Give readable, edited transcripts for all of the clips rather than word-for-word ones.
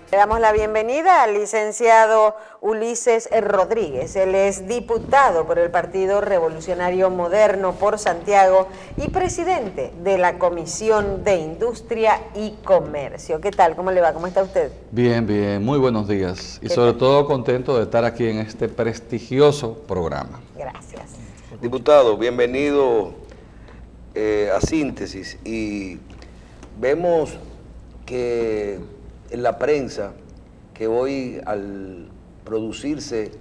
Le damos la bienvenida al licenciado Ulises Rodríguez. Él es diputado por el Partido Revolucionario Moderno por Santiago y presidente de la Comisión de Industria y Comercio. ¿Qué tal? ¿Cómo le va? ¿Cómo está usted? Bien, bien. Muy buenos días. Y sobre todo contento de estar aquí en este prestigioso programa. Gracias. Diputado, bienvenido a Síntesis. Y vemos que en la prensa que hoy, al producirse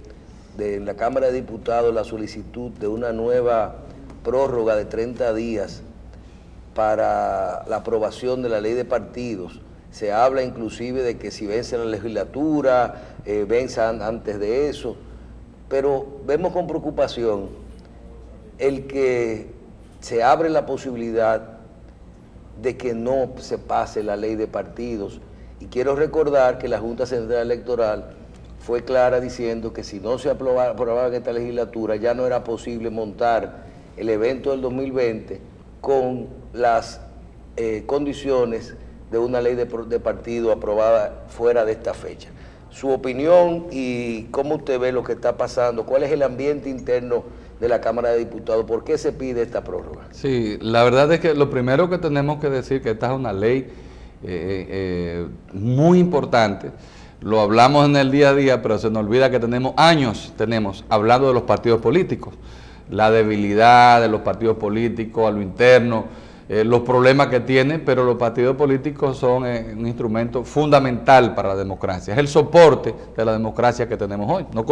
en la Cámara de Diputados la solicitud de una nueva prórroga de 30 días para la aprobación de la ley de partidos, se habla inclusive de que si vence la legislatura, venza antes de eso, pero vemos con preocupación el que se abre la posibilidad de que no se pase la ley de partidos. Y quiero recordar que la Junta Central Electoral fue clara diciendo que si no se aprobaba en esta legislatura ya no era posible montar el evento del 2020 con las condiciones de una ley de partido aprobada fuera de esta fecha. Su opinión y cómo usted ve lo que está pasando, cuál es el ambiente interno de la Cámara de Diputados, ¿por qué se pide esta prórroga? Sí, la verdad es que lo primero que tenemos que decir que esta es una ley muy importante. Lo hablamos en el día a día, pero se nos olvida que tenemos años hablando de los partidos políticos, la debilidad de los partidos políticos a lo interno, los problemas que tienen, pero los partidos políticos son un instrumento fundamental para la democracia, es el soporte de la democracia que tenemos hoy. No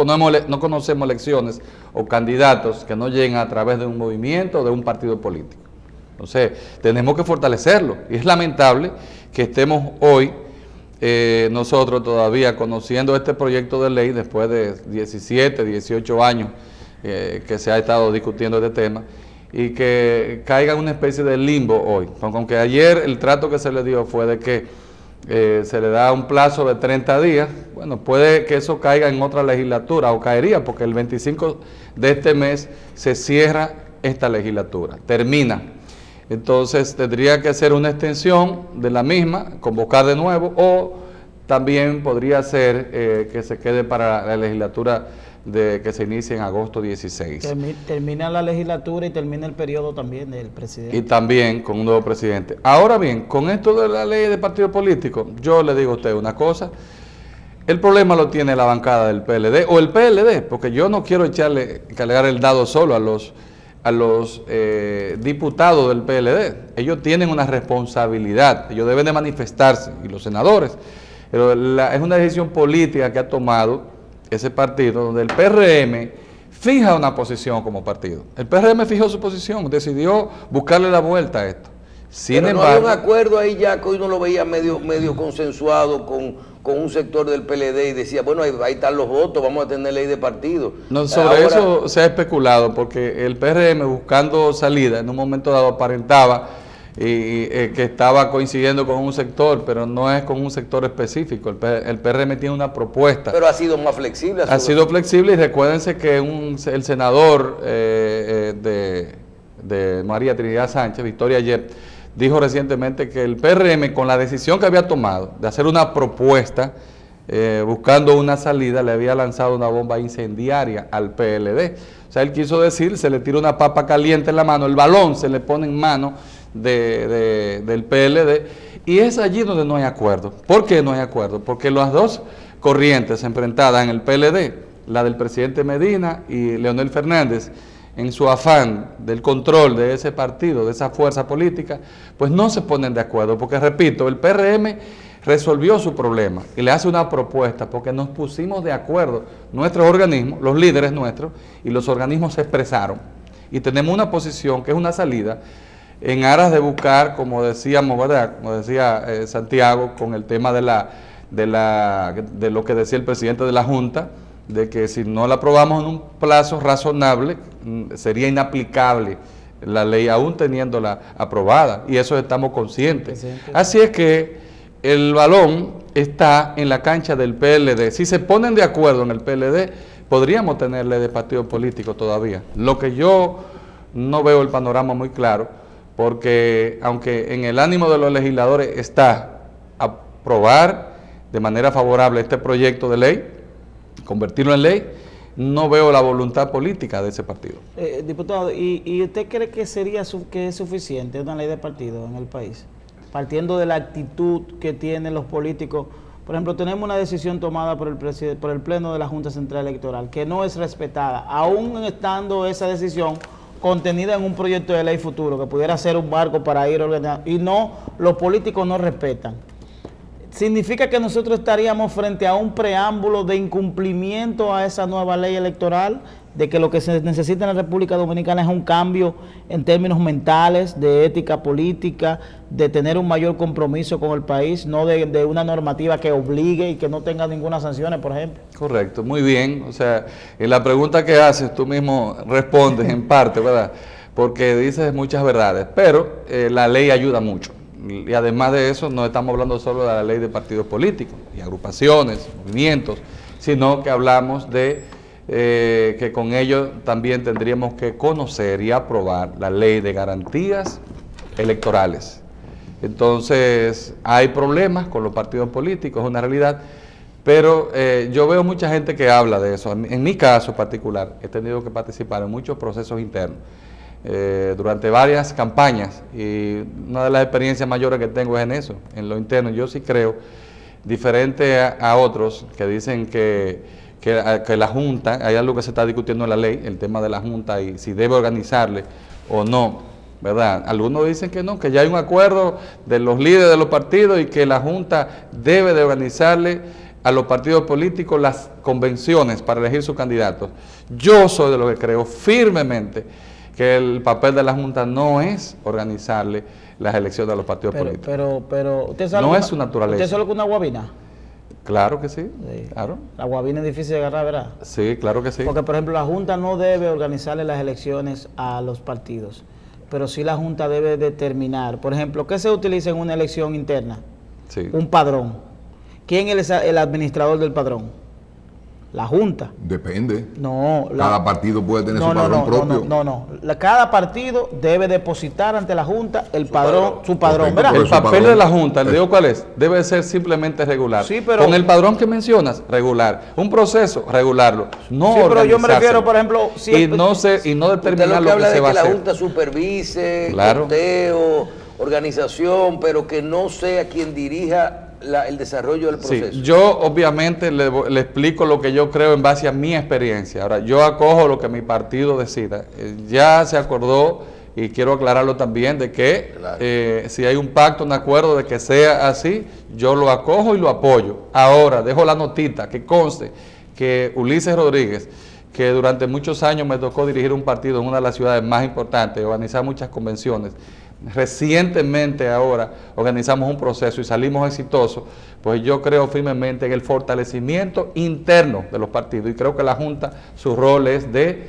conocemos elecciones o candidatos que no lleguen a través de un movimiento o de un partido político. Entonces, tenemos que fortalecerlo, y es lamentable que estemos hoy nosotros todavía conociendo este proyecto de ley después de 17, 18 años que se ha estado discutiendo este tema, y que caiga en una especie de limbo hoy, aunque ayer el trato que se le dio fue de que se le da un plazo de 30 días, bueno, puede que eso caiga en otra legislatura, o caería, porque el 25 de este mes se cierra esta legislatura, termina. Entonces tendría que ser una extensión de la misma, convocar de nuevo, o también podría ser que se quede para la legislatura que se inicie en agosto 16. Termina la legislatura y termina el periodo también del presidente. Y también con un nuevo presidente. Ahora bien, con esto de la ley de partidos políticos, yo le digo a usted una cosa, el problema lo tiene la bancada del PLD o el PLD, porque yo no quiero cargar el dado solo a los diputados del PLD. Ellos tienen una responsabilidad, ellos deben de manifestarse, y los senadores, pero es una decisión política que ha tomado ese partido, donde el PRM fija una posición como partido. El PRM fijó su posición, decidió buscarle la vuelta a esto. Pero no hay un acuerdo ahí ya, que hoy no lo veía medio consensuado con un sector del PLD, y decía, bueno, ahí están los votos, vamos a tener ley de partido. No, sobre eso se ha especulado, porque el PRM, buscando salida, en un momento dado aparentaba que estaba coincidiendo con un sector, pero no es con un sector específico. El PRM tiene una propuesta. Pero ha sido más flexible. Ha sido flexible, y recuérdense que el senador de María Trinidad Sánchez, Victoria Yep, dijo recientemente que el PRM, con la decisión que había tomado de hacer una propuesta buscando una salida, le había lanzado una bomba incendiaria al PLD. O sea, él quiso decir, se le tira una papa caliente en la mano, el balón se le pone en mano del PLD, y es allí donde no hay acuerdo. ¿Por qué no hay acuerdo? Porque las dos corrientes enfrentadas en el PLD, la del presidente Medina y Leonel Fernández, en su afán del control de ese partido, de esa fuerza política, pues no se ponen de acuerdo, porque repito, el PRM resolvió su problema y le hace una propuesta, porque nos pusimos de acuerdo, nuestros organismos, los líderes nuestros, y los organismos se expresaron, y tenemos una posición que es una salida en aras de buscar, como decíamos, ¿verdad?, como decía Santiago, con el tema de lo que decía el presidente de la Junta, de que si no la aprobamos en un plazo razonable, sería inaplicable la ley, aún teniéndola aprobada, y eso estamos conscientes. Así es que el balón está en la cancha del PLD. Si se ponen de acuerdo en el PLD, podríamos tener ley de partido político todavía. Lo que yo no veo el panorama muy claro, porque aunque en el ánimo de los legisladores está aprobar de manera favorable este proyecto de ley, convertirlo en ley. No veo la voluntad política de ese partido. Diputado, ¿y usted cree que que es suficiente una ley de partido en el país? Partiendo de la actitud que tienen los políticos. Por ejemplo, tenemos una decisión tomada por el Pleno de la Junta Central Electoral que no es respetada, aún estando esa decisión contenida en un proyecto de ley futuro que pudiera ser un marco para ir organizando, y no, los políticos no respetan. ¿Significa que nosotros estaríamos frente a un preámbulo de incumplimiento a esa nueva ley electoral? De que lo que se necesita en la República Dominicana es un cambio en términos mentales, de ética política, de tener un mayor compromiso con el país, no de una normativa que obligue y que no tenga ninguna sanciones, por ejemplo. Correcto, muy bien. O sea, en la pregunta que haces tú mismo respondes en parte, ¿verdad? Porque dices muchas verdades, pero la ley ayuda mucho. Y además de eso, no estamos hablando solo de la ley de partidos políticos y agrupaciones, movimientos, sino que hablamos de que con ello también tendríamos que conocer y aprobar la ley de garantías electorales. Entonces, hay problemas con los partidos políticos, es una realidad, pero yo veo mucha gente que habla de eso. En mi caso particular, he tenido que participar en muchos procesos internos durante varias campañas, y una de las experiencias mayores que tengo es en eso, en lo interno. Yo sí creo, diferente a otros que dicen que la Junta, hay algo que se está discutiendo en la ley, el tema de la Junta y si debe organizarle o no, ¿verdad? Algunos dicen que no, que ya hay un acuerdo de los líderes de los partidos y que la Junta debe de organizarle a los partidos políticos las convenciones para elegir sus candidatos. Yo soy de los que creo firmemente que el papel de la Junta no es organizarle las elecciones a los partidos políticos. Pero ¿usted sabe no es su naturaleza. ¿Usted sabe que una guabina? Claro que sí, claro. La guabina es difícil de agarrar, ¿verdad? Sí, claro que sí. Porque, por ejemplo, la Junta no debe organizarle las elecciones a los partidos, pero sí la Junta debe determinar, por ejemplo, ¿qué se utiliza en una elección interna? Sí. Un padrón. ¿Quién es el administrador del padrón? La Junta. Depende. No. Cada partido puede tener su padrón propio. Cada partido debe depositar ante la Junta su padrón, ¿verdad? El papel de la Junta, ¿le digo cuál es? Debe ser simplemente regular. Sí, pero con el padrón que mencionas, regular. Un proceso, regularlo. No sí, pero yo me refiero, por ejemplo, y no determinar lo que se va a hacer. La Junta supervise, claro, sorteo, organización, pero que no sea quien dirija el desarrollo del proceso. Sí, yo obviamente le explico lo que yo creo en base a mi experiencia. Ahora, yo acojo lo que mi partido decida. Ya se acordó, y quiero aclararlo también, de que claro, si hay un pacto, un acuerdo de que sea así, yo lo acojo y lo apoyo. Ahora, dejo la notita, que conste que Ulises Rodríguez, que durante muchos años me tocó dirigir un partido en una de las ciudades más importantes, organizar muchas convenciones. Recientemente ahora organizamos un proceso y salimos exitosos, pues yo creo firmemente en el fortalecimiento interno de los partidos, y creo que la Junta, su rol es de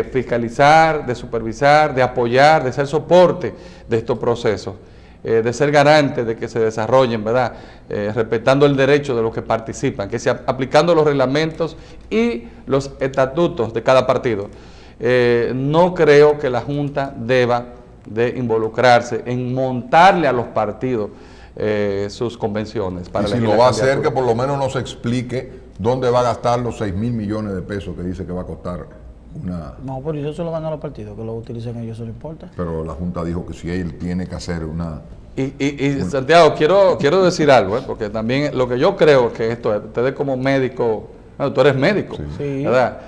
fiscalizar, de supervisar, de apoyar, de ser soporte de estos procesos, de ser garante de que se desarrollen, ¿verdad? Respetando el derecho de los que participan, que sea aplicando los reglamentos y los estatutos de cada partido. No creo que la Junta deba de involucrarse en montarle a los partidos sus convenciones. Para y si lo va a hacer, que por lo menos nos explique dónde va a gastar los 6.000 millones de pesos que dice que va a costar una... No, pero eso se lo dan a los partidos, que lo utilicen ellos, eso no importa. Pero la Junta dijo que si él tiene que hacer una... Y Santiago, quiero decir algo, porque también lo que yo creo que esto es, ustedes como médico, bueno, tú eres médico, sí, ¿verdad?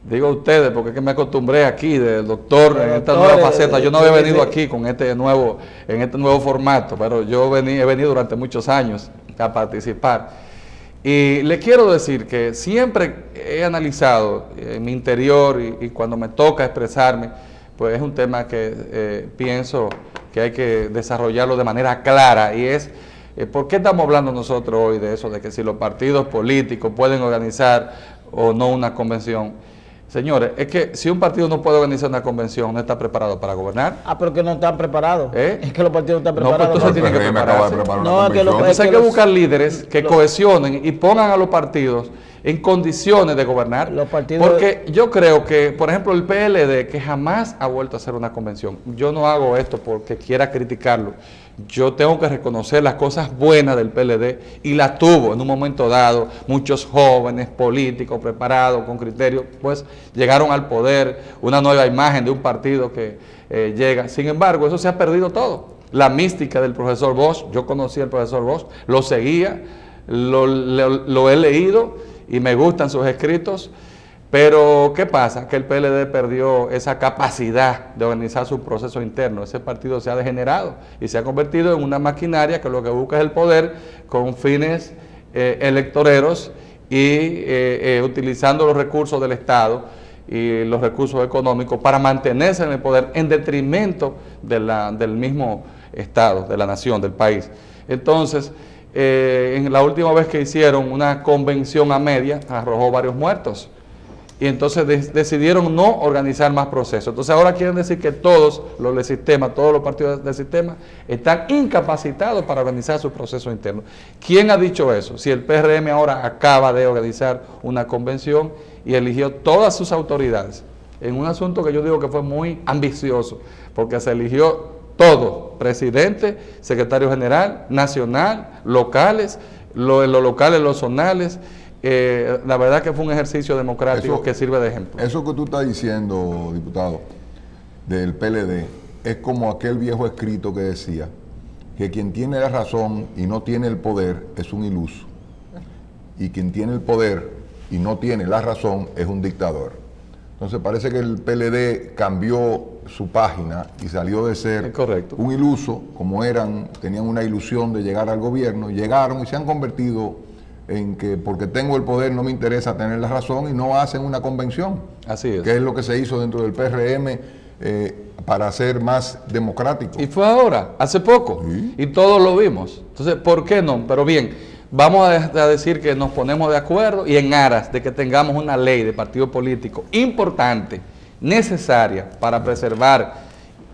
Digo ustedes, porque es que me acostumbré aquí del doctor en esta nueva faceta. Yo no había venido aquí con en este nuevo formato, pero yo he venido durante muchos años a participar. Y le quiero decir que siempre he analizado en mi interior y cuando me toca expresarme, pues es un tema que pienso que hay que desarrollarlo de manera clara, y es ¿por qué estamos hablando nosotros hoy de eso, de que si los partidos políticos pueden organizar o no una convención? Señores, es que si un partido no puede organizar una convención, no está preparado para gobernar. Pero que no están preparados. Es que los partidos no están preparados. No, pues entonces tienen que prepararse. Entonces hay que buscar líderes que cohesionen y pongan a los partidos en condiciones de gobernar. Porque yo creo que, por ejemplo, el PLD, que jamás ha vuelto a hacer una convención, yo no hago esto porque quiera criticarlo. yo tengo que reconocer las cosas buenas del PLD, y las tuvo en un momento dado. Muchos jóvenes políticos preparados, con criterios, pues llegaron al poder, una nueva imagen de un partido que llega. Sin embargo, eso se ha perdido todo. La mística del profesor Bosch, yo conocí al profesor Bosch, lo seguía, lo he leído y me gustan sus escritos. Pero, ¿qué pasa? Que el PLD perdió esa capacidad de organizar su proceso interno. Ese partido se ha degenerado y se ha convertido en una maquinaria que lo que busca es el poder con fines electoreros y utilizando los recursos del Estado y los recursos económicos para mantenerse en el poder en detrimento del mismo Estado, de la nación, del país. Entonces, en la última vez que hicieron una convención a media, arrojó varios muertos. Y entonces decidieron no organizar más procesos. Entonces ahora quieren decir que todos los del sistema, todos los partidos del sistema están incapacitados para organizar su proceso interno. ¿Quién ha dicho eso? Si el PRM ahora acaba de organizar una convención y eligió todas sus autoridades en un asunto que yo digo que fue muy ambicioso, porque se eligió todo: presidente, secretario general, nacional, locales, en los locales, los zonales. La verdad que fue un ejercicio democrático que sirve de ejemplo. Eso que tú estás diciendo, diputado, del PLD, es como aquel viejo escrito que decía que quien tiene la razón y no tiene el poder es un iluso, y quien tiene el poder y no tiene la razón es un dictador. Entonces parece que el PLD cambió su página y salió de ser un iluso, como tenían una ilusión de llegar al gobierno, llegaron y se han convertido en que porque tengo el poder no me interesa tener la razón, y no hacen una convención. Así es. Que es lo que se hizo dentro del PRM para ser más democrático. Y fue ahora, hace poco, ¿sí? Y todos lo vimos. Entonces, ¿por qué no? Pero bien, vamos a decir que nos ponemos de acuerdo y en aras de que tengamos una ley de partido político importante, necesaria para preservar,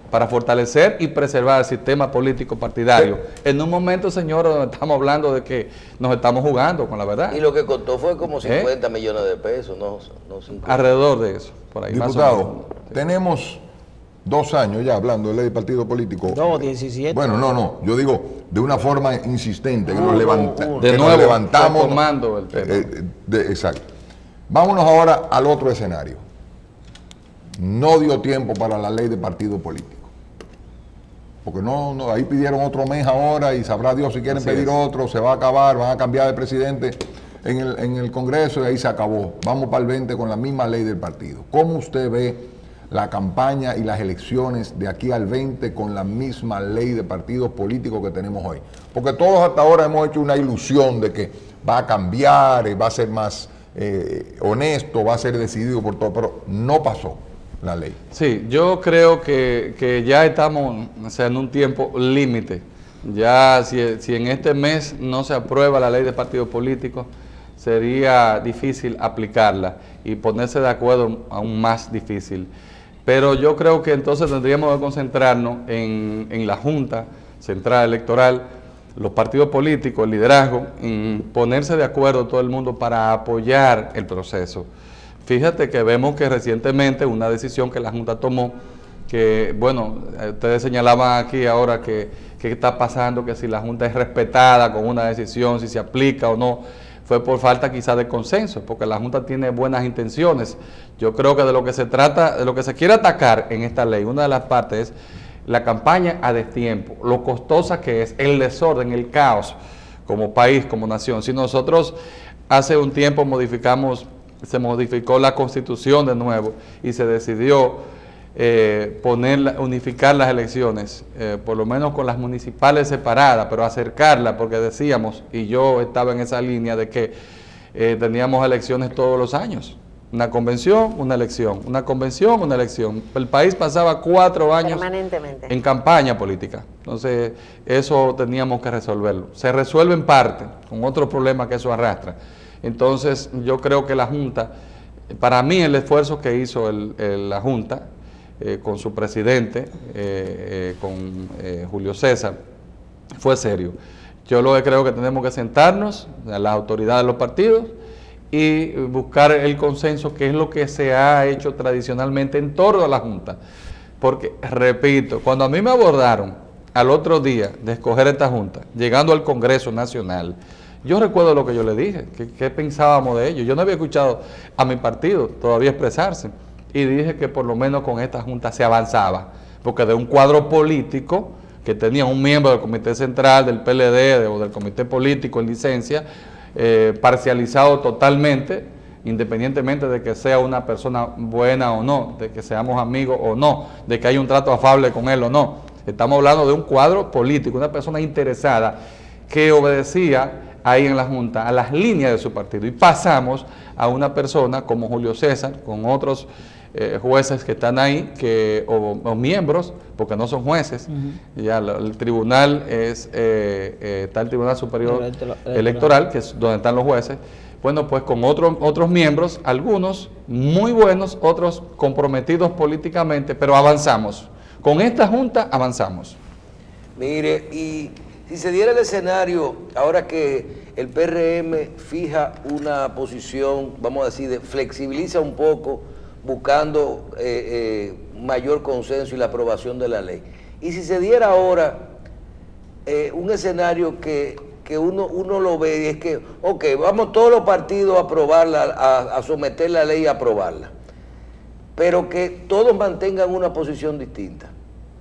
para fortalecer y preservar el sistema político partidario. En un momento, señor, donde estamos hablando de que nos estamos jugando con la verdad. Y lo que costó fue como 50 millones de pesos, no 50. Alrededor de eso, por ahí. Diputado, más o menos. Tenemos 2 años ya hablando de ley de partido político. No, 17. Bueno, no, yo digo de una forma insistente, que nos levantamos. Retomando el tema. Exacto. Vámonos ahora al otro escenario. No dio tiempo para la ley de partido político. Porque no, ahí pidieron otro mes ahora y sabrá Dios si quieren pedir otro, se va a acabar, van a cambiar de presidente en el Congreso y ahí se acabó. Vamos para el 20 con la misma ley del partido. ¿Cómo usted ve la campaña y las elecciones de aquí al 20 con la misma ley de partidos políticos que tenemos hoy? Porque todos hasta ahora hemos hecho una ilusión de que va a cambiar, va a ser más honesto, va a ser decidido por todo, pero no pasó la ley. Sí, yo creo que ya estamos, o sea, en un tiempo límite. Ya si en este mes no se aprueba la ley de partidos políticos, sería difícil aplicarla y ponerse de acuerdo aún más difícil. Pero yo creo que entonces tendríamos que concentrarnos en la Junta Central Electoral, los partidos políticos, el liderazgo, en ponerse de acuerdo todo el mundo para apoyar el proceso. Fíjate que vemos que recientemente una decisión que la Junta tomó, que bueno, ustedes señalaban aquí ahora que está pasando, que si la Junta es respetada con una decisión, si se aplica o no, fue por falta quizás de consenso, porque la Junta tiene buenas intenciones. Yo creo que de lo que se trata, de lo que se quiere atacar en esta ley, una de las partes es la campaña a destiempo, lo costosa que es, el desorden, el caos como país, como nación. Si nosotros hace un tiempo se modificó la Constitución de nuevo y se decidió unificar las elecciones, por lo menos con las municipales separadas, pero acercarlas, porque decíamos, y yo estaba en esa línea de que teníamos elecciones todos los años. Una convención, una elección, una convención, una elección. El país pasaba 4 años en campaña política. Entonces, eso teníamos que resolverlo. Se resuelve en parte, con otros problemas que eso arrastra. Entonces, yo creo que la Junta, para mí el esfuerzo que hizo la Junta, con su presidente, con Julio César, fue serio. Yo lo que creo que tenemos que sentarnos, las autoridades de los partidos, y buscar el consenso, que es lo que se ha hecho tradicionalmente en torno a la Junta. Porque, repito, cuando a mí me abordaron al otro día de escoger esta Junta, llegando al Congreso Nacional, yo recuerdo lo que yo le dije, que pensábamos de ello. Yo no había escuchado a mi partido todavía expresarse y dije que por lo menos con esta Junta se avanzaba, porque de un cuadro político que tenía un miembro del Comité Central, del PLD o del Comité Político en licencia, parcializado totalmente, independientemente de que sea una persona buena o no, de que seamos amigos o no, de que haya un trato afable con él o no. Estamos hablando de un cuadro político, una persona interesada que obedecía ahí en la Junta a las líneas de su partido, y pasamos a una persona como Julio César, con otros jueces que están ahí, o miembros, porque no son jueces. Ya el tribunal está el Tribunal Superior Electoral, que es donde están los jueces. Bueno, pues con otros miembros, algunos muy buenos, otros comprometidos políticamente, pero avanzamos. Con esta Junta avanzamos. Mire, y si se diera el escenario, ahora que el PRM fija una posición, vamos a decir, flexibiliza un poco, buscando mayor consenso y la aprobación de la ley. Y si se diera ahora un escenario que uno lo ve y es que, ok, vamos todos los partidos a aprobarla, a someter la ley y a aprobarla, pero que todos mantengan una posición distinta,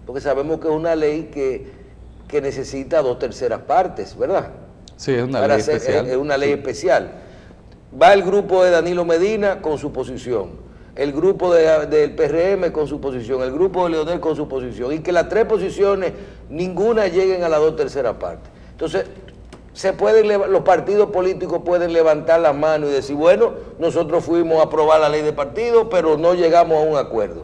porque sabemos que es una ley que necesita 2/3 partes, ¿verdad? Sí, es una ley especial. Es una ley especial. Va el grupo de Danilo Medina con su posición, el grupo del PRM con su posición, el grupo de Leonel con su posición, y que las 3 posiciones, ninguna lleguen a las 2/3 partes. Entonces, los partidos políticos pueden levantar la mano y decir, bueno, nosotros fuimos a aprobar la ley de partido, pero no llegamos a un acuerdo.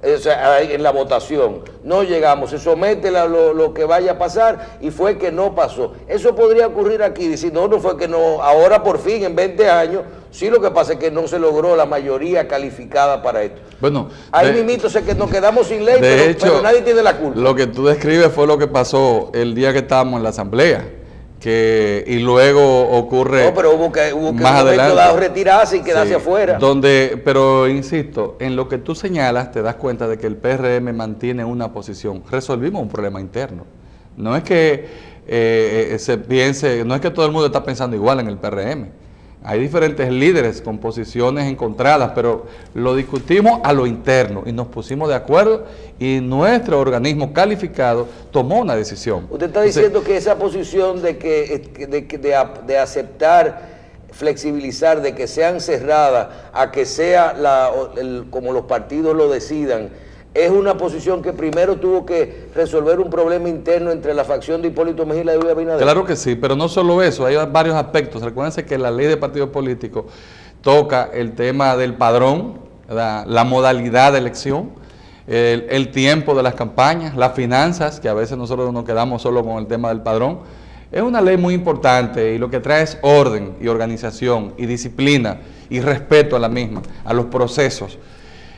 O sea, en la votación no llegamos, se somete lo que vaya a pasar, y fue que no pasó. Eso podría ocurrir aquí, decir, no fue que no, ahora por fin, en 20 años, sí, lo que pasa es que no se logró la mayoría calificada para esto. Bueno, ahí mismito sé que nos quedamos sin ley, pero nadie tiene la culpa. Lo que tú describes fue lo que pasó el día que estábamos en la asamblea. Y luego ocurre pero hubo que más adelante retirarse y quedarse afuera. Pero insisto, en lo que tú señalas te das cuenta de que el PRM mantiene una posición. Resolvimos un problema interno. No es que se piense, no es que todo el mundo está pensando igual en el PRM. Hay diferentes líderes con posiciones encontradas, pero lo discutimos a lo interno y nos pusimos de acuerdo, y nuestro organismo calificado tomó una decisión. Usted está diciendo que esa posición de aceptar, flexibilizar, de que sean cerradas a que sea como los partidos lo decidan, es una posición que primero tuvo que resolver un problema interno entre la facción de Hipólito Mejía y la de Luis Abinader. Claro que sí, pero no solo eso, hay varios aspectos. Recuérdense que la ley de partidos políticos toca el tema del padrón, la modalidad de elección, el tiempo de las campañas, las finanzas, que a veces nosotros nos quedamos solo con el tema del padrón. Es una ley muy importante, y lo que trae es orden y organización y disciplina y respeto a la misma, a los procesos.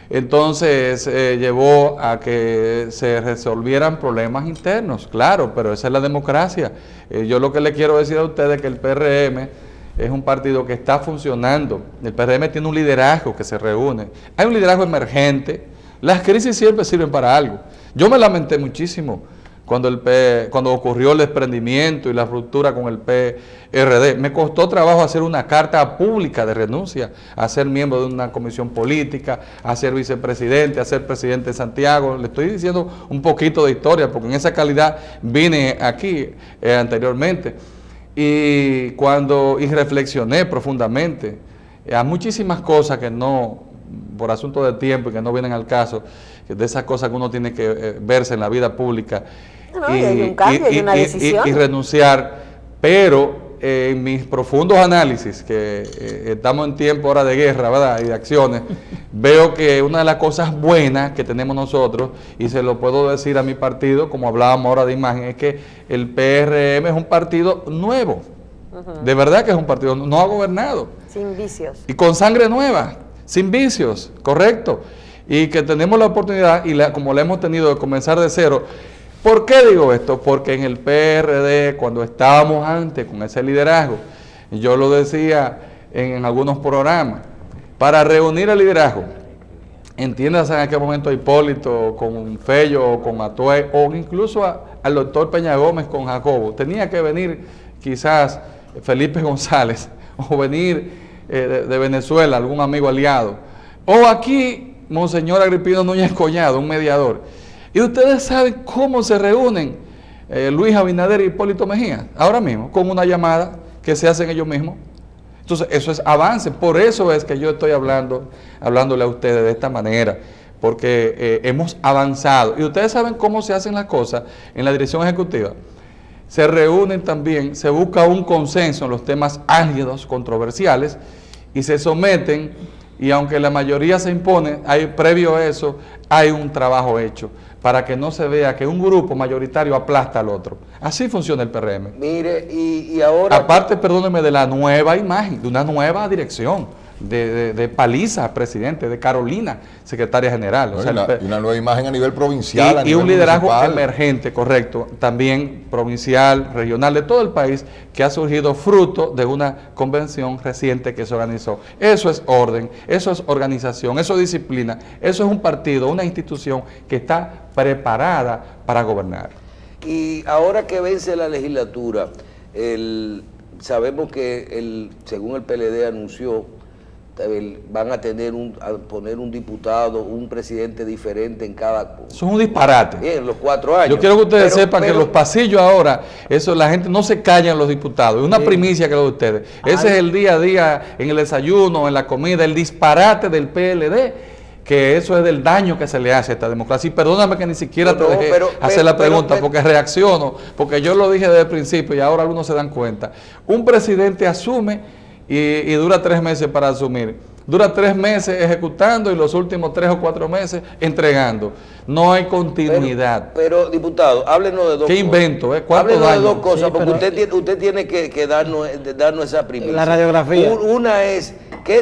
Entonces llevó a que se resolvieran problemas internos, claro, pero esa es la democracia. Yo lo que le quiero decir a ustedes es que el PRM es un partido que está funcionando. El PRM tiene un liderazgo que se reúne. Hay un liderazgo emergente. Las crisis siempre sirven para algo. Yo me lamenté muchísimo cuando ocurrió el desprendimiento y la ruptura con el PRD. Me costó trabajo hacer una carta pública de renuncia, a ser miembro de una comisión política, a ser vicepresidente, a ser presidente de Santiago. Le estoy diciendo un poquito de historia, porque en esa calidad vine aquí anteriormente. Y reflexioné profundamente a muchísimas cosas que no, por asunto de tiempo y que no vienen al caso, de esas cosas que uno tiene que verse en la vida pública. No, y hay un cambio, hay una decisión. Y renunciar, pero en mis profundos análisis, que estamos en tiempo ahora de guerra, ¿verdad?, y de acciones, veo que una de las cosas buenas que tenemos nosotros, y se lo puedo decir a mi partido, como hablábamos ahora de imagen, es que el PRM es un partido nuevo. De verdad que es un partido no ha gobernado. Sin vicios. Y con sangre nueva, sin vicios, correcto. Y que tenemos la oportunidad, como la hemos tenido, de comenzar de cero. ¿Por qué digo esto? Porque en el PRD, cuando estábamos antes con ese liderazgo, yo lo decía en algunos programas, para reunir el liderazgo, entiéndase en aquel momento a Hipólito, con Fello, o con Atuey, o incluso a al doctor Peña Gómez con Jacobo. Tenía que venir quizás Felipe González o venir de Venezuela, algún amigo aliado. O aquí, Monseñor Agripino Núñez Collado, un mediador. Y ustedes saben cómo se reúnen Luis Abinader y Hipólito Mejía, ahora mismo, con una llamada que se hacen ellos mismos. Entonces, eso es avance. Por eso es que yo estoy hablándole a ustedes de esta manera, porque hemos avanzado. Y ustedes saben cómo se hacen las cosas en la dirección ejecutiva. Se reúnen también, se busca un consenso en los temas álgidos, controversiales, y se someten, y aunque la mayoría se impone, previo a eso, hay un trabajo hecho, para que no se vea que un grupo mayoritario aplasta al otro. Así funciona el PRM. Mire, y ahora... Aparte, perdóneme, de la nueva imagen, de una nueva dirección, de Paliza, presidente, de Carolina, secretaria general. No, o sea, y una nueva imagen a nivel provincial, y un liderazgo municipal. emergente, correcto, también provincial, regional, de todo el país, que ha surgido fruto de una convención reciente que se organizó. Eso es orden, eso es organización, eso es disciplina, eso es un partido, una institución que está preparada para gobernar. Y ahora que vence la legislatura, sabemos que según el PLD anunció, van a poner un diputado, un presidente diferente en cada... Eso es un disparate. Bien, los 4 años. Yo quiero que ustedes sepan que los pasillos ahora, eso la gente no se calla en los diputados, es una primicia que lo de ustedes. Ese es el día a día, en el desayuno, en la comida, el disparate del PLD, que eso es del daño que se le hace a esta democracia. Y perdóname que ni siquiera te dejé hacer la pregunta, porque reacciono, porque yo lo dije desde el principio y ahora algunos se dan cuenta. Un presidente asume y dura 3 meses para asumir. Dura 3 meses ejecutando y los últimos 3 o 4 meses entregando. No hay continuidad. Pero diputado, háblenos de dos cosas. ¿Qué invento? Háblenos de dos cosas, porque usted tiene que darnos esa primicia. La radiografía. Una es que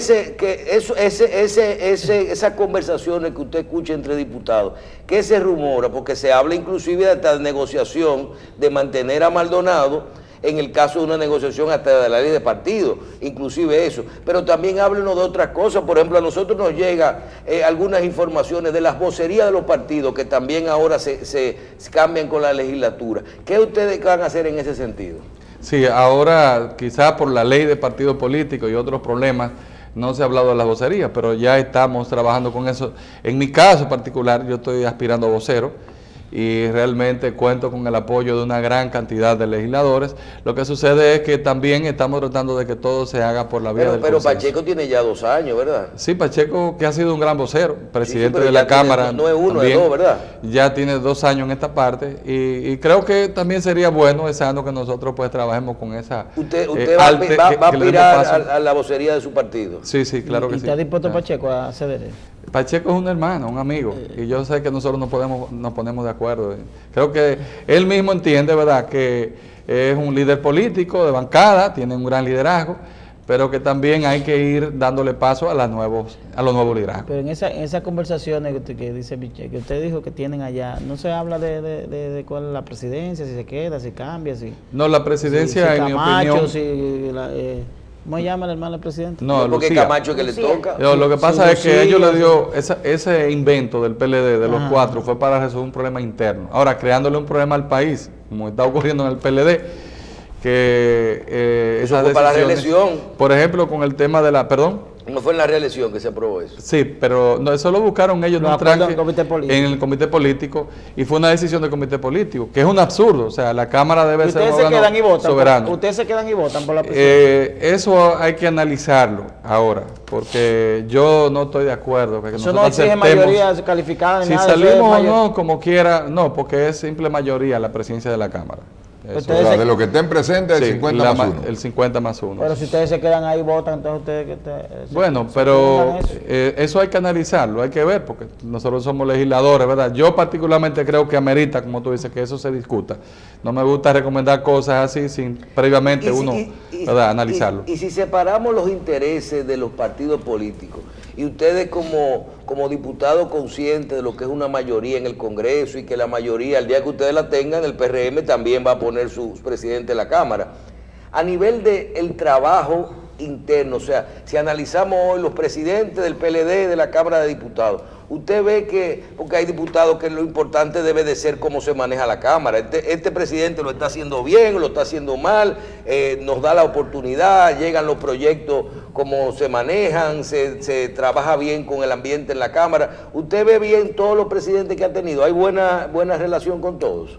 esas conversaciones que usted escucha entre diputados, que se rumora, porque se habla inclusive de esta negociación de mantener a Maldonado, en el caso de una negociación hasta de la ley de partido, inclusive eso. Pero también háblenos de otras cosas. Por ejemplo, a nosotros nos llega algunas informaciones de las vocerías de los partidos que también ahora se cambian con la legislatura. ¿Qué ustedes van a hacer en ese sentido? Sí, ahora quizás por la ley de partido político y otros problemas no se ha hablado de las vocerías, pero ya estamos trabajando con eso. En mi caso particular, yo estoy aspirando a vocero, y realmente cuento con el apoyo de una gran cantidad de legisladores. Lo que sucede es que también estamos tratando de que todo se haga por la vía del consenso. Pero Pacheco tiene ya 2 años, ¿verdad? Sí, Pacheco, que ha sido un gran vocero, presidente de la Cámara. No es uno, también, es 2, ¿verdad? Ya tiene 2 años en esta parte y creo que también sería bueno, es sano que nosotros pues trabajemos con esa... ¿Usted va a aspirar a la vocería de su partido? Sí, sí, claro que sí. ¿Y está dispuesto Pacheco a ceder? Pacheco es un hermano, un amigo, y yo sé que nosotros nos ponemos de acuerdo. Creo que él mismo entiende, ¿verdad?, que es un líder político de bancada, tiene un gran liderazgo, pero que también hay que ir dándole paso a los nuevos liderazgos. Pero en esas conversaciones que dice Michel, que usted dijo que tienen allá, ¿no se habla de cuál es la presidencia, si se queda, si cambia? No, la presidencia, en mi opinión... ¿Cómo se llama el hermano del presidente? No, porque Lucía. Camacho que le toca. Lo que pasa es que ellos le dio ese invento del PLD, de los 4, fue para resolver un problema interno. Ahora, creándole un problema al país, como está ocurriendo en el PLD, que eso fue para la reelección. Por ejemplo, con el tema de la... ¿Perdón? No fue en la reelección que se aprobó eso. Sí, pero no, eso lo buscaron ellos en el comité político y fue una decisión del comité político, que es un absurdo. O sea, la Cámara debe ser un órgano soberano. ¿Ustedes se quedan y votan por la presidencia? Eso hay que analizarlo ahora, porque yo no estoy de acuerdo. Que eso no exige mayoría calificada ni si nada. Si salimos o no, como quiera, no, porque es simple mayoría la presidencia de la Cámara. O sea, de lo que estén presentes, el 50 más 1. El 50 más 1. Pero si ustedes se quedan ahí y votan, entonces ustedes... Bueno, pero eso hay que analizarlo, hay que ver, porque nosotros somos legisladores, ¿verdad? Yo particularmente creo que amerita, como tú dices, que eso se discuta. No me gusta recomendar cosas así sin previamente ¿verdad?, analizarlo. Y si separamos los intereses de los partidos políticos, y ustedes como diputados conscientes de lo que es una mayoría en el Congreso y que la mayoría, al día que ustedes la tengan, el PRM también va a poner su presidente en la Cámara. A nivel del trabajo interno, o sea, si analizamos hoy los presidentes del PLD de la Cámara de Diputados, Usted ve que, porque hay diputados que lo importante debe de ser cómo se maneja la Cámara. Este presidente lo está haciendo bien, lo está haciendo mal, nos da la oportunidad, llegan los proyectos, cómo se manejan, se trabaja bien con el ambiente en la Cámara. ¿Usted ve bien todos los presidentes que ha tenido? ¿Hay buena relación con todos?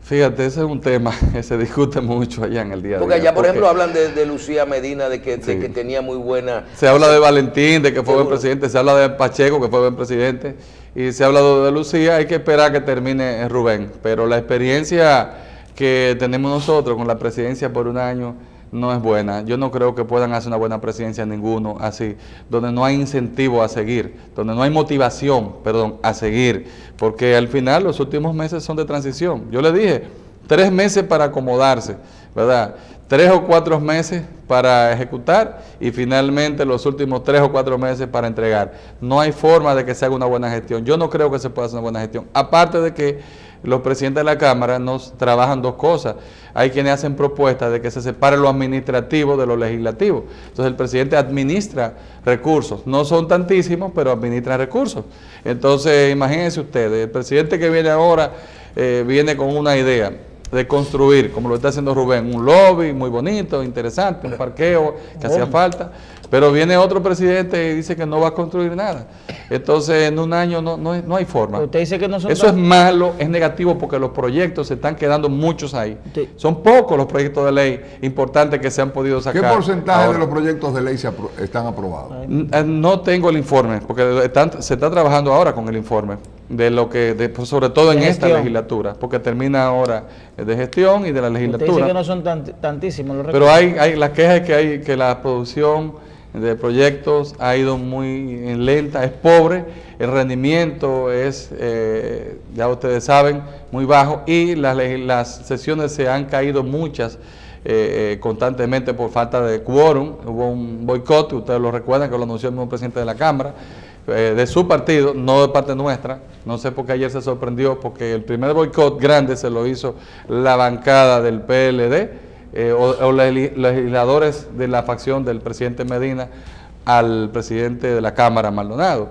Fíjate, ese es un tema que se discute mucho allá en el día a día. Porque allá, por ejemplo, hablan de Lucía Medina, de que tenía muy buena... Se habla de Valentín, de que fue buen presidente, se habla de Pacheco, que fue buen presidente, y se ha hablado de Lucía. Hay que esperar que termine Rubén, pero la experiencia que tenemos nosotros con la presidencia por un año no es buena. Yo no creo que puedan hacer una buena presidencia ninguno así, donde no hay incentivo a seguir, donde no hay motivación, a seguir, porque al final los últimos meses son de transición. Yo le dije, 3 meses para acomodarse, ¿verdad? 3 o 4 meses para ejecutar y finalmente los últimos 3 o 4 meses para entregar. No hay forma de que se haga una buena gestión. Yo no creo que se pueda hacer una buena gestión. Aparte de que los presidentes de la Cámara nos trabajan 2 cosas. Hay quienes hacen propuestas de que se separe lo administrativo de lo legislativo. Entonces el presidente administra recursos. No son tantísimos, pero administra recursos. Entonces imagínense ustedes, el presidente que viene ahora viene con una idea de construir, como lo está haciendo Rubén, un lobby muy bonito, interesante, un parqueo que hacía falta, pero viene otro presidente y dice que no va a construir nada. Entonces en un año no hay forma. Usted dice que no son Eso es malo, es negativo porque los proyectos se están quedando muchos ahí. Son pocos los proyectos de ley importantes que se han podido sacar. ¿Qué porcentaje de los proyectos de ley están aprobados? No tengo el informe, porque se está trabajando ahora con el informe de lo que, sobre todo en esta legislatura, porque termina ahora de gestión y de la legislatura. Usted dice que no son tantísimos los recursos. Pero hay la queja es que la producción de proyectos ha ido muy lenta, es pobre, el rendimiento es, ya ustedes saben, muy bajo y las sesiones se han caído muchas constantemente por falta de quórum. Hubo un boicot, ustedes lo recuerdan, que lo anunció el mismo presidente de la Cámara, de su partido, no de parte nuestra. No sé por qué ayer se sorprendió, porque el primer boicot grande se lo hizo la bancada del PLD, o legisladores de la facción del presidente Medina al presidente de la Cámara, Maldonado.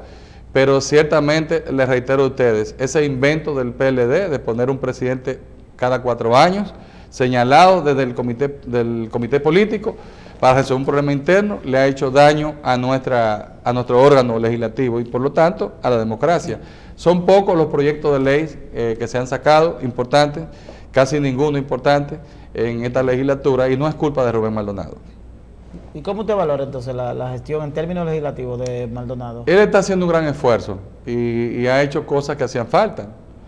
Pero ciertamente, les reitero a ustedes, ese invento del PLD de poner un presidente cada 4 años, señalado desde el comité político para resolver un problema interno, le ha hecho daño a nuestro órgano legislativo y por lo tanto a la democracia. Son pocos los proyectos de ley que se han sacado, importantes, casi ninguno importante en esta legislatura, y no es culpa de Rubén Maldonado. ¿Y cómo usted valora entonces la gestión en términos legislativos de Maldonado? Él está haciendo un gran esfuerzo y ha hecho cosas que hacían falta.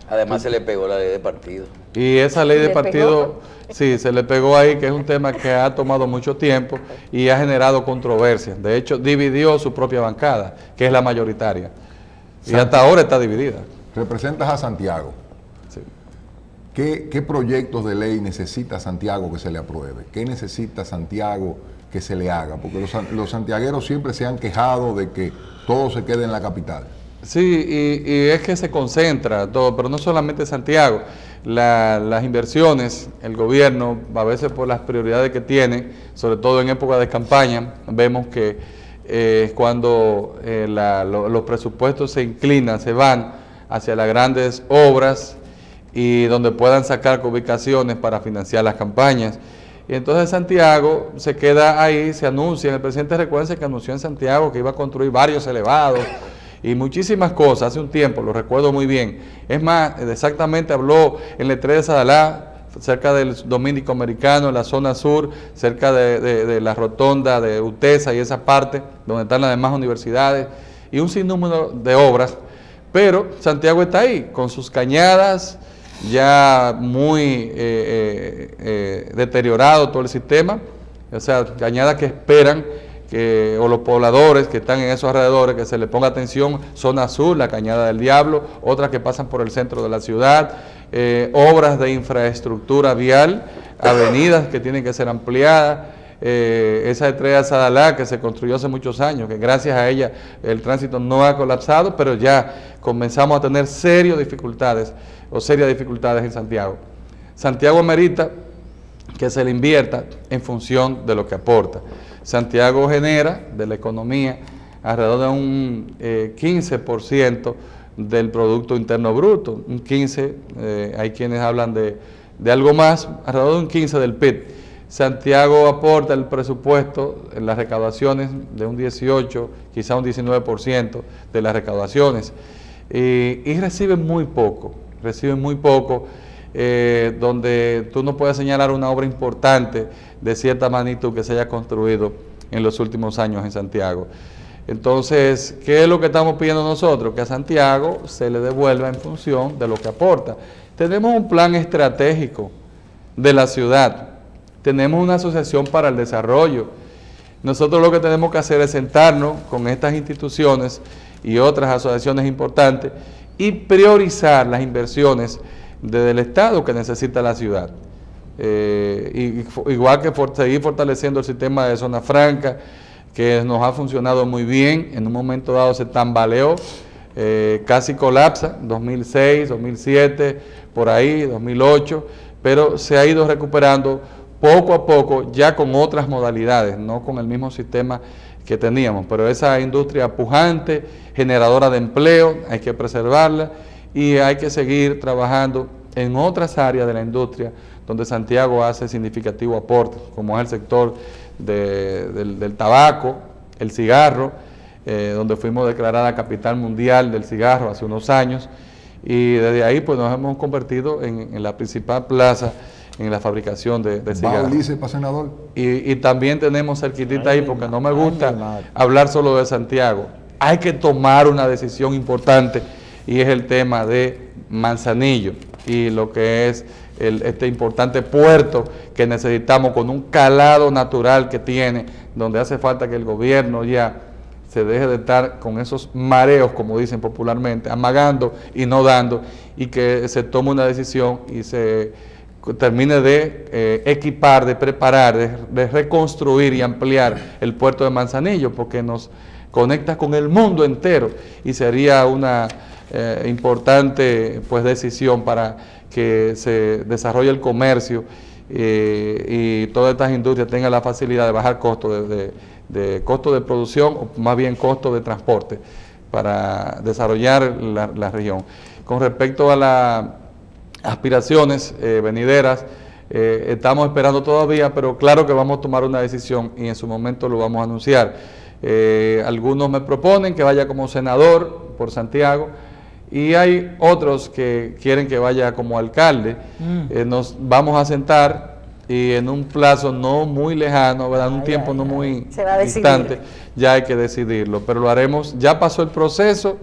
Además se le pegó la ley de partido. Y esa ley de partido, sí, se le pegó ahí, que es un tema que ha tomado mucho tiempo y ha generado controversias. De hecho, dividió su propia bancada, que es la mayoritaria. Y hasta ahora está dividida. Representas a Santiago. Sí. ¿Qué proyectos de ley necesita Santiago que se le apruebe? ¿Qué necesita Santiago que se le haga? Porque los santiagueros siempre se han quejado de que todo se quede en la capital. Sí, y es que se concentra todo, pero no solamente Santiago. Las inversiones, el gobierno, a veces por las prioridades que tiene, sobre todo en época de campaña, vemos que cuando los presupuestos se inclinan, se van hacia las grandes obras y donde puedan sacar ubicaciones para financiar las campañas. Y entonces Santiago se queda ahí, se anuncia, el presidente recuerda que anunció en Santiago que iba a construir varios elevados y muchísimas cosas, hace un tiempo, lo recuerdo muy bien. Es más, exactamente habló en el 3 de Sadalá, cerca del Dominico Americano, en la zona sur, cerca de la rotonda de UTESA y esa parte donde están las demás universidades, y un sinnúmero de obras, pero Santiago está ahí, con sus cañadas, ya muy deteriorado todo el sistema, o sea, cañadas que esperan o los pobladores que están en esos alrededores, que se le ponga atención. Zona Sur, la Cañada del Diablo, otras que pasan por el centro de la ciudad, obras de infraestructura vial, avenidas que tienen que ser ampliadas, esa estrella Sadalá que se construyó hace muchos años, que gracias a ella el tránsito no ha colapsado, pero ya comenzamos a tener serias dificultades en Santiago. Santiago amerita que se le invierta en función de lo que aporta. Santiago genera de la economía alrededor de un 15% del Producto Interno Bruto, un 15, hay quienes hablan de algo más, alrededor de un 15 del PIB. Santiago aporta el presupuesto en las recaudaciones de un 18, quizá un 19% de las recaudaciones, y recibe muy poco, donde tú no puedes señalar una obra importante de cierta magnitud que se haya construido en los últimos años en Santiago. Entonces, ¿qué es lo que estamos pidiendo nosotros? Que a Santiago se le devuelva en función de lo que aporta. Tenemos un plan estratégico de la ciudad, tenemos una asociación para el desarrollo. Nosotros lo que tenemos que hacer es sentarnos con estas instituciones y otras asociaciones importantes y priorizar las inversiones desde el Estado que necesita la ciudad. Igual que seguir fortaleciendo el sistema de zona franca, que nos ha funcionado muy bien, en un momento dado se tambaleó, casi colapsa, 2006, 2007, por ahí, 2008, pero se ha ido recuperando poco a poco, ya con otras modalidades, no con el mismo sistema que teníamos, pero esa industria pujante, generadora de empleo, hay que preservarla y hay que seguir trabajando en otras áreas de la industria donde Santiago hace significativo aporte, como es el sector del tabaco, el cigarro, donde fuimos declarada capital mundial del cigarro hace unos años, y desde ahí pues nos hemos convertido en la principal plaza en la fabricación de cigarros. ¿Va Ulises para senador? Y también tenemos cerquitita ahí, porque no me gusta hablar solo de Santiago. Hay que tomar una decisión importante, y es el tema de Manzanillo y lo que es este importante puerto que necesitamos, con un calado natural que tiene, donde hace falta que el gobierno ya se deje de estar con esos mareos, como dicen popularmente, amagando y no dando, y que se tome una decisión y se termine de equipar, de preparar, de reconstruir y ampliar el puerto de Manzanillo, porque nos conecta con el mundo entero y sería una importante pues decisión para que se desarrolle el comercio y todas estas industrias tengan la facilidad de bajar costos de costo de producción, o más bien costo de transporte, para desarrollar la región. Con respecto a las aspiraciones venideras, estamos esperando todavía, pero claro que vamos a tomar una decisión y en su momento lo vamos a anunciar. Algunos me proponen que vaya como senador por Santiago, y hay otros que quieren que vaya como alcalde. Nos vamos a sentar y en un plazo no muy lejano, ¿verdad? En un tiempo no muy distante, ya hay que decidirlo, pero lo haremos. Ya pasó el proceso,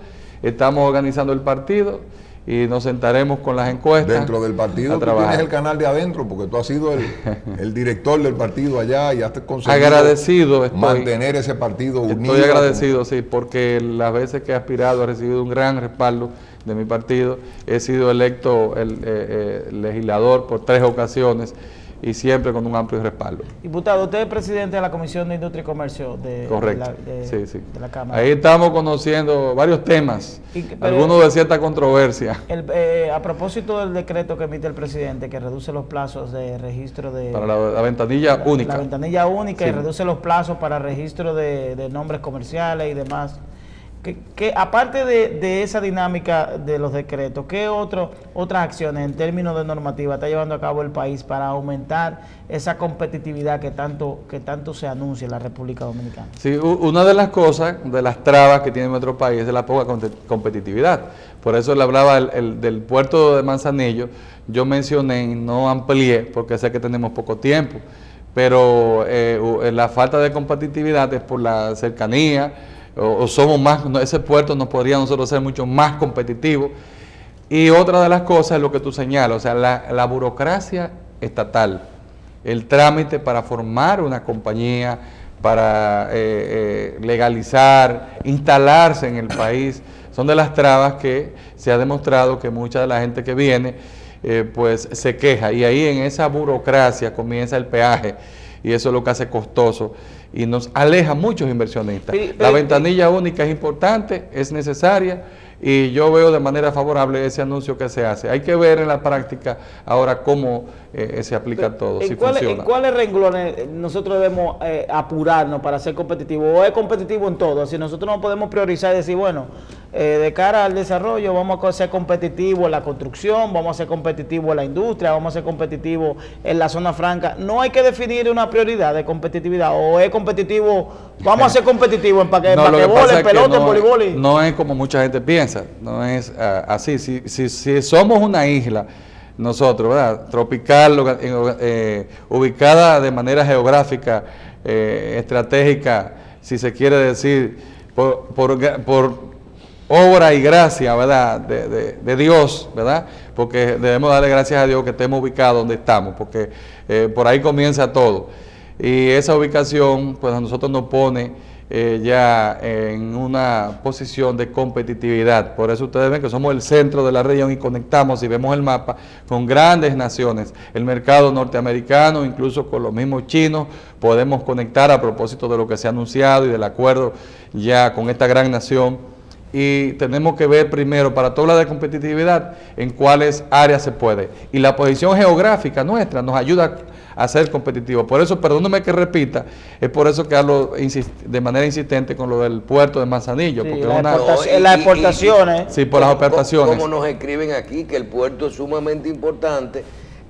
estamos organizando el partido y nos sentaremos con las encuestas. Dentro del partido tú tienes el canal de adentro, porque tú has sido el director del partido allá y has conseguido agradecido mantener ese partido unido. Estoy agradecido, sí, porque las veces que he aspirado he recibido un gran respaldo de mi partido. He sido electo legislador por 3 ocasiones y siempre con un amplio respaldo. Diputado, usted es presidente de la Comisión de Industria y Comercio de la Cámara. Ahí estamos conociendo varios temas, algunos de cierta controversia. A propósito del decreto que emite el presidente, que reduce los plazos de registro de... Para la ventanilla única. La ventanilla única, y reduce los plazos para registro de nombres comerciales y demás. Que aparte de esa dinámica de los decretos, ¿qué otras acciones en términos de normativa está llevando a cabo el país para aumentar esa competitividad que tanto se anuncia en la República Dominicana? Sí, una de las cosas, de las trabas que tiene nuestro país es la poca competitividad. Por eso le hablaba del puerto de Manzanillo. Yo mencioné y no amplié porque sé que tenemos poco tiempo, pero la falta de competitividad es por la cercanía, o somos más, ese puerto nos podría nosotros ser mucho más competitivos. Y otra de las cosas es lo que tú señalas, o sea, la burocracia estatal, el trámite para formar una compañía, para legalizar, instalarse en el país, son de las trabas que se ha demostrado que mucha de la gente que viene pues se queja, y ahí en esa burocracia comienza el peaje, y eso es lo que hace costoso y nos aleja a muchos inversionistas. La ventanilla única es importante, es necesaria, y yo veo de manera favorable ese anuncio que se hace. Hay que ver en la práctica ahora cómo se aplica todo, si funciona. ¿En cuáles renglones nosotros debemos apurarnos para ser competitivos? ¿O es competitivo en todo? Si nosotros no podemos priorizar y decir, bueno, de cara al desarrollo vamos a ser competitivos en la construcción, vamos a ser competitivos en la industria, vamos a ser competitivos en la zona franca. No hay que definir una prioridad de competitividad, o es competitivo, vamos a ser competitivos en basquetbol, en pelota, en voleibol. No es como mucha gente piensa, no es así. Si somos una isla, nosotros, ¿verdad?, tropical, ubicada de manera geográfica, estratégica, si se quiere decir, por obra y gracia, ¿verdad?, de Dios, ¿verdad?, porque debemos darle gracias a Dios que estemos ubicados donde estamos, porque por ahí comienza todo. Y esa ubicación, pues a nosotros nos pone ya en una posición de competitividad. Por eso ustedes ven que somos el centro de la región y conectamos, si vemos el mapa, con grandes naciones. El mercado norteamericano, incluso con los mismos chinos, podemos conectar a propósito de lo que se ha anunciado y del acuerdo ya con esta gran nación. Y tenemos que ver primero, para toda la de competitividad, en cuáles áreas se puede. Y la posición geográfica nuestra nos ayuda a ser competitivos. Por eso, perdóneme que repita, es por eso que hablo de manera insistente con lo del puerto de Manzanillo. Sí, porque las exportaciones. Sí, por las exportaciones. Como nos escriben aquí, que el puerto es sumamente importante,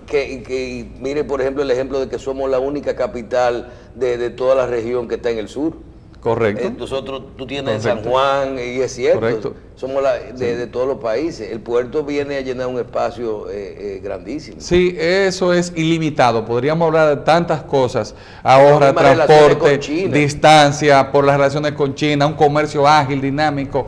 que mire, por ejemplo, el ejemplo de que somos la única capital de toda la región que está en el sur. Correcto. Nosotros, tú tienes San Juan, y es cierto, correcto, somos de todos los países. El puerto viene a llenar un espacio grandísimo. Sí, eso es ilimitado. Podríamos hablar de tantas cosas: ahorra, transporte, distancia, por las relaciones con China, un comercio ágil, dinámico.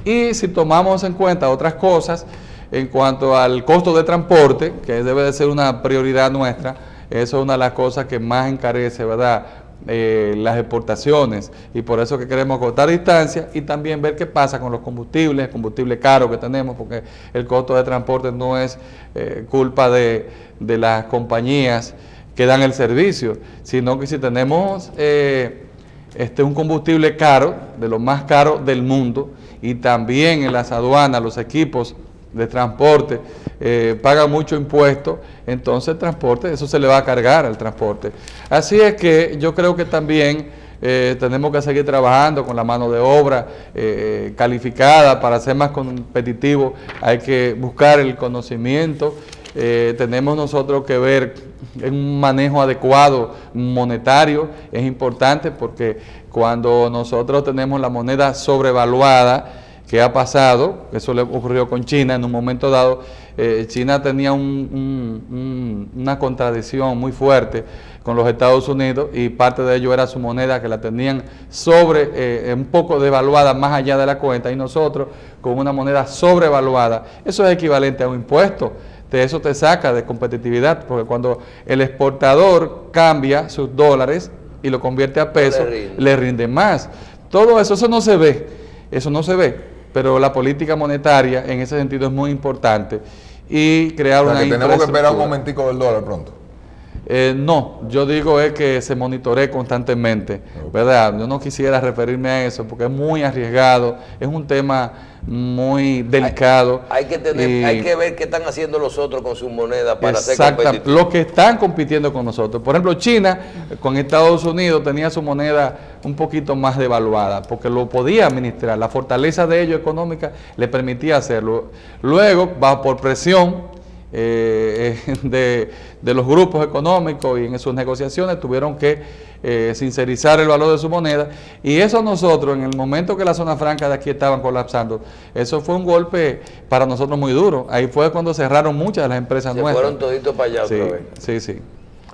Y si tomamos en cuenta otras cosas, en cuanto al costo de transporte, que debe de ser una prioridad nuestra, eso es una de las cosas que más encarece, ¿verdad?, las exportaciones, y por eso que queremos cortar distancia y también ver qué pasa con los combustibles, el combustible caro que tenemos, porque el costo de transporte no es culpa de las compañías que dan el servicio, sino que si tenemos un combustible caro, de lo más caro del mundo, y también en las aduanas, los equipos de transporte pagan mucho impuesto, entonces el transporte, eso se le va a cargar al transporte. Así es que yo creo que también tenemos que seguir trabajando con la mano de obra calificada para ser más competitivos. Hay que buscar el conocimiento, tenemos nosotros que ver un manejo adecuado monetario, es importante, porque cuando nosotros tenemos la moneda sobrevaluada, ¿qué ha pasado? Eso le ocurrió con China en un momento dado. China tenía una contradicción muy fuerte con los Estados Unidos, y parte de ello era su moneda, que la tenían un poco devaluada más allá de la cuenta, y nosotros con una moneda sobrevaluada. Eso es equivalente a un impuesto. De eso te saca de competitividad, porque cuando el exportador cambia sus dólares y lo convierte a pesos, le rinde más. Todo eso no se ve, eso no se ve. Pero la política monetaria en ese sentido es muy importante, y crear una infraestructura. ¿Tenemos que esperar un momentico del dólar pronto? No, yo digo es que se monitoree constantemente, ¿verdad? Yo no quisiera referirme a eso porque es muy arriesgado, es un tema muy delicado. Hay que ver qué están haciendo los otros con sus monedas para ser competitivos. Los que están compitiendo con nosotros. Por ejemplo, China con Estados Unidos tenía su moneda un poquito más devaluada porque lo podía administrar. La fortaleza de ellos económica le permitía hacerlo. Luego, bajo por presión de los grupos económicos y en sus negociaciones, tuvieron que sincerizar el valor de su moneda, y eso nosotros, en el momento que la zona franca de aquí estaban colapsando, eso fue un golpe para nosotros muy duro. Ahí fue cuando cerraron muchas de las empresas nuestras. Se fueron toditos para allá otra vez. Sí, sí.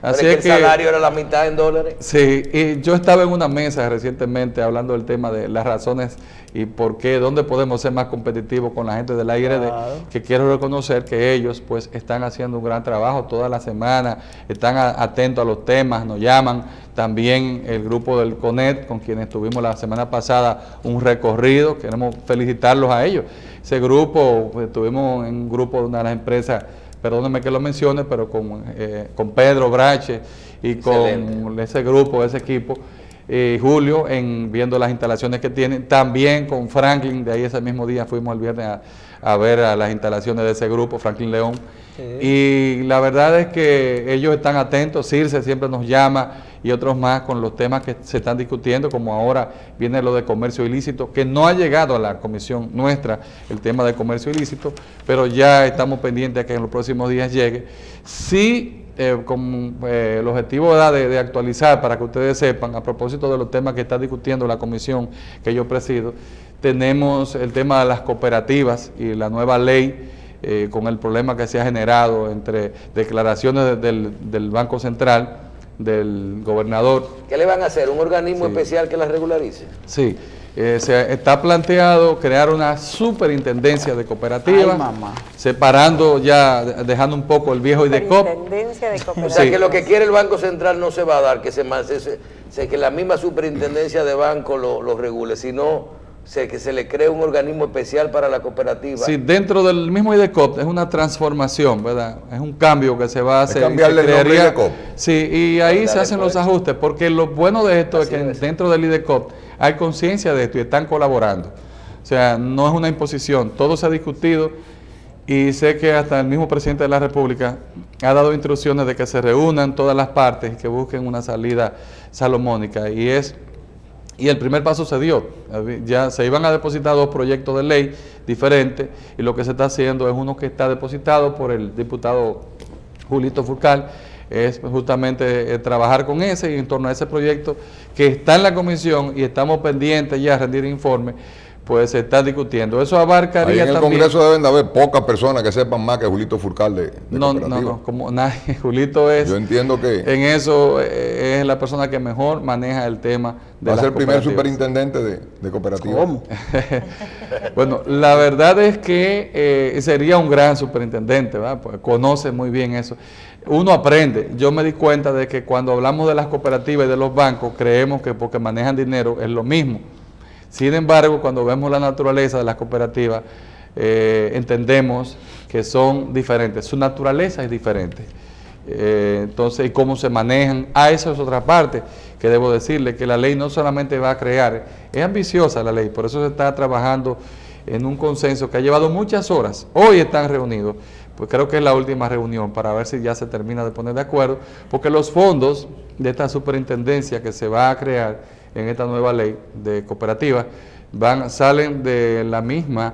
Así es que el salario era la mitad en dólares. Sí, y yo estaba en una mesa recientemente hablando del tema de las razones y por qué, dónde podemos ser más competitivos con la gente de la IRD, que quiero reconocer que ellos pues están haciendo un gran trabajo toda la semana, están atentos a los temas, nos llaman. También el grupo del CONET, con quienes tuvimos la semana pasada un recorrido, queremos felicitarlos a ellos. Ese grupo, pues, estuvimos en un grupo de una de las empresas, perdónenme que lo mencione, pero con Pedro Brache y con ese grupo, ese equipo, Julio, viendo las instalaciones que tienen. También con Franklin, de ahí ese mismo día fuimos el viernes a ver a las instalaciones de ese grupo, Franklin León. Sí. Y la verdad es que ellos están atentos, Circe siempre nos llama y otros más con los temas que se están discutiendo, como ahora viene lo de comercio ilícito, que no ha llegado a la comisión nuestra el tema de comercio ilícito, pero ya estamos pendientes de que en los próximos días llegue. Sí, con el objetivo de actualizar, para que ustedes sepan, a propósito de los temas que está discutiendo la comisión que yo presido, tenemos el tema de las cooperativas y la nueva ley, con el problema que se ha generado entre declaraciones del Banco Central, del gobernador. ¿Qué le van a hacer? ¿Un organismo especial que las regularice? Sí, se está planteado crear una superintendencia de cooperativas, separando ya, dejando un poco el viejo IDECOP. Superintendencia de cooperativas. O sea, que lo que quiere el Banco Central no se va a dar, que la misma superintendencia de banco lo regule, sino que se le cree un organismo especial para la cooperativa. Sí, dentro del mismo IDECOP es una transformación, ¿verdad? Es un cambio que se va a hacer. Es cambiarle el nombre IDECOP. Sí, y ahí se hacen los ajustes, porque lo bueno de esto es que dentro del IDECOP hay conciencia de esto y están colaborando. O sea, no es una imposición, todo se ha discutido y sé que hasta el mismo presidente de la República ha dado instrucciones de que se reúnan todas las partes y que busquen una salida salomónica, y el primer paso se dio. Ya se iban a depositar 2 proyectos de ley diferentes y lo que se está haciendo es uno que está depositado por el diputado Julito Furcal, es justamente trabajar con ese y en torno a ese proyecto que está en la comisión y estamos pendientes ya a rendir informe, pues se está discutiendo. Eso abarcaría ahí en el también, Congreso deben de haber pocas personas que sepan más que Julito Furcal de no, como nadie. Julito es, yo entiendo que en eso es la persona que mejor maneja el tema de va a las ser el primer cooperativas. superintendente de cooperativas. ¿Cómo? Bueno, la verdad es que sería un gran superintendente, ¿verdad? Pues conoce muy bien eso. Uno aprende. Yo me di cuenta de que cuando hablamos de las cooperativas y de los bancos, creemos que porque manejan dinero es lo mismo. Sin embargo, cuando vemos la naturaleza de las cooperativas, entendemos que son diferentes. Su naturaleza es diferente. Entonces, y cómo se manejan. Eso es otra parte que debo decirle, que la ley no solamente va a crear, es ambiciosa la ley, por eso se está trabajando en un consenso que ha llevado muchas horas. Hoy están reunidos, pues creo que es la última reunión para ver si ya se termina de poner de acuerdo, porque los fondos de esta superintendencia que se va a crear en esta nueva ley de cooperativas salen de la misma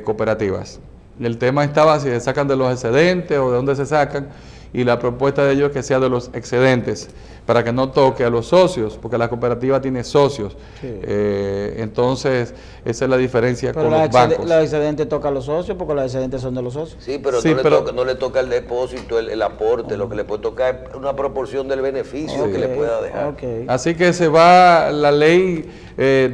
cooperativas. El tema estaba si se sacan de los excedentes o de dónde se sacan, y la propuesta de ellos es que sea de los excedentes, para que no toque a los socios, porque la cooperativa tiene socios. Sí. Entonces, esa es la diferencia con los bancos. Los excedentes tocan a los socios, porque los excedentes son de los socios. Sí, pero, no le toca el depósito, el aporte, lo que le puede tocar es una proporción del beneficio que le pueda dejar. Así que la ley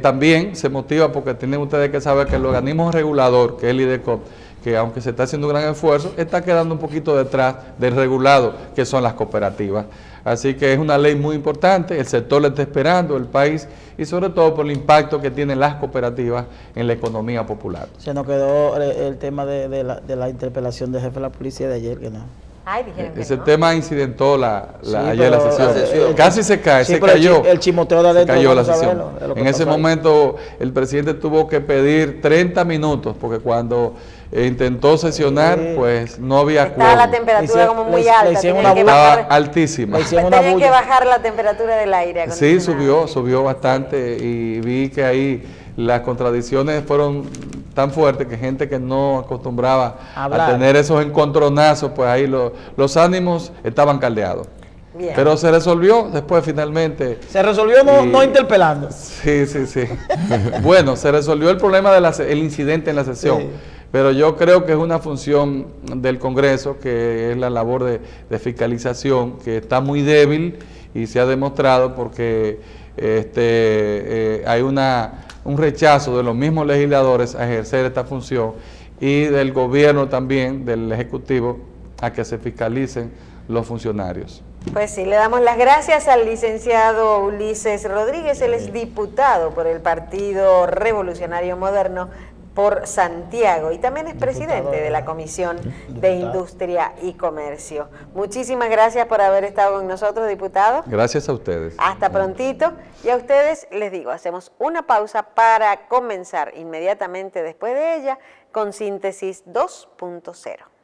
también se motiva, porque tienen ustedes que saber que el organismo regulador, que es el IDECOP, que aunque se está haciendo un gran esfuerzo, está quedando un poquito detrás del regulado, que son las cooperativas. Así que es una ley muy importante, el sector la está esperando, el país, y sobre todo por el impacto que tienen las cooperativas en la economía popular. Se nos quedó el tema de la interpelación del jefe de la policía de ayer, que no. Ay, dijeron que ese no. tema incidentó ayer la sesión. Casi se cae, sí, se cayó. El chimoteo de adentro. Se cayó la sesión. En ese momento el presidente tuvo que pedir 30 minutos, porque cuando intentó sesionar, pues no había quórum. Estaba la temperatura como muy alta. Estaba altísima. Tenían que bajar la temperatura del aire. Sí, subió bastante, y vi que ahí las contradicciones fueron tan fuertes que gente que no acostumbraba a tener esos encontronazos, pues ahí los ánimos estaban caldeados. Bien. Pero se resolvió después finalmente. Se resolvió no interpelando. Sí. Bueno, se resolvió el problema del incidente en la sesión. Sí. Pero yo creo que es una función del Congreso, que es la labor de fiscalización, que está muy débil y se ha demostrado porque hay un rechazo de los mismos legisladores a ejercer esta función, y del gobierno también, del Ejecutivo, a que se fiscalicen los funcionarios. Pues sí, le damos las gracias al licenciado Ulises Rodríguez, él es diputado por el Partido Revolucionario Moderno, por Santiago y también es presidente de la Comisión de Industria y Comercio. Muchísimas gracias por haber estado con nosotros, diputado. Gracias a ustedes. Hasta prontito. Y a ustedes les digo, hacemos una pausa para comenzar inmediatamente después de ella con Síntesis 2.0.